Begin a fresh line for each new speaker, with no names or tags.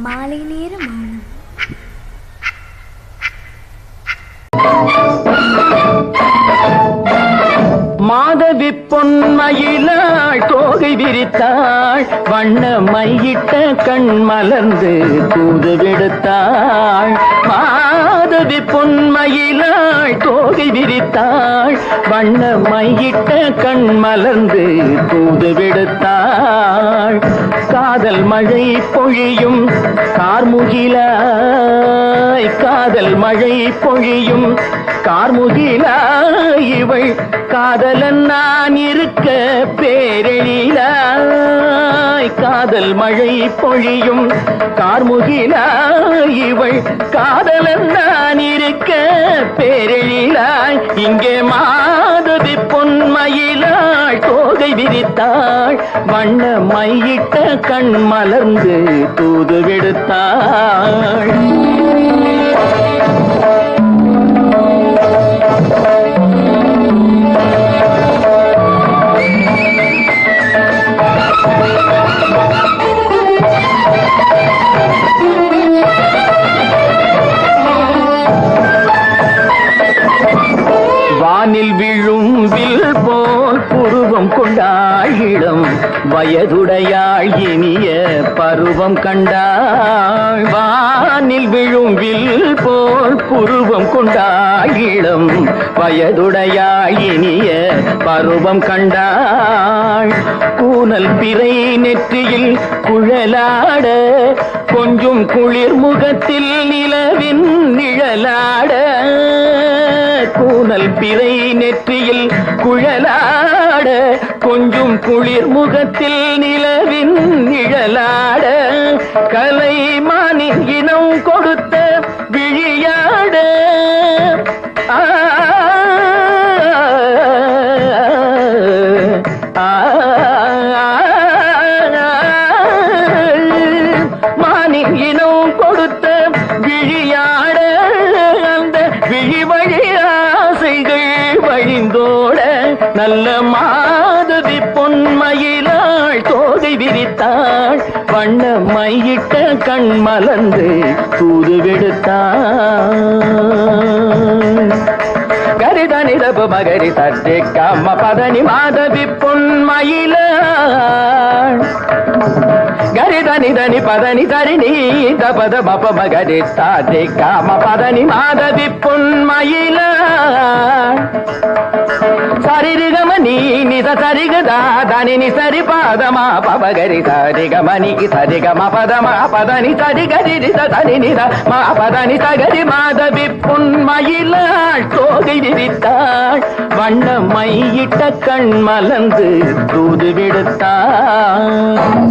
மாலை நேர மௌனம்.
மாதவி பொன்மயிலாள் தோகை விரித்தாள், வண்ண மையிட்ட கண் மலர்ந்து தூது விடுத்தாள். மாதவி பொன்மயிலாள் தோகை விரித்தாள், வண்ண மையிட்ட கண் மலர்ந்து தூது விடுத்தாள். காதல் மழை பொழியும் கார்முகிலாய், காதல் மழை பொழியும் கார்முகிலாய், இவள் காதலன் நான் இருக்க பேரெழிலாய். காதல் மழை பொழியும் கார்முகிலாய், இவள் காதலன் நான் இருக்க பேரெழிலாய். இங்கே மாதவி பொன்மயிலாள் தோகை விரித்தாள், வண்ண மையிட்ட கண் மலர்ந்து தூது விடுத்தாள். வானில் விழும் வில் போல் புருவம் கொண்டாள், இளம் வயதுடையாள் இனிய பருவம் கண்டாள். வானில் விழும் வில் போல் புருவம் கொண்டாள், இளம் வயதுடையாள் இனிய பருவம் கண்டாள். கூனல் பிறை நெற்றியில் குழலாட, கொஞ்சம் குளிர் முகத்தில் நிலவின் நிழலாட. கூனல் பிறை நெற்றியில் குழலாட, கொஞ்சம் குளிர் முகத்தில் நிலவின் நிழலாட. கலைமானின் இனம் கொடுத்த விழியாட, மானின் இனம் கொடுத்த விழியாட. அந்த விழி வழி ஆசைகள் வழிந்தோட, நல்ல மாதவி பொன்மயிலாள் தோகை விரித்தாள், வண்ண மையிட்ட கண் மலர்ந்து தூது விடுத்தாள். கரிதனி தப மகரி தட்டே கம்ம பதனி மாதவி பொன்மயிலாள். கரிதனி தனி பதனி தரிணி தபத மப மகரி தாத்தே காம பதனி மாதவி பொன்மயிலாள். சரிகமணி நித சரிகதா தனி சரி பாதமா பபகரி சரிகமணி சரிகம பதமா பதனி சரிகரி தனி நித மா பதனி சகரி மாதவி பொன்மயிலாள் தோகை விரித்தாள், வண்ண மையிட்ட கண் மலர்ந்து தூது விடுத்தாள்.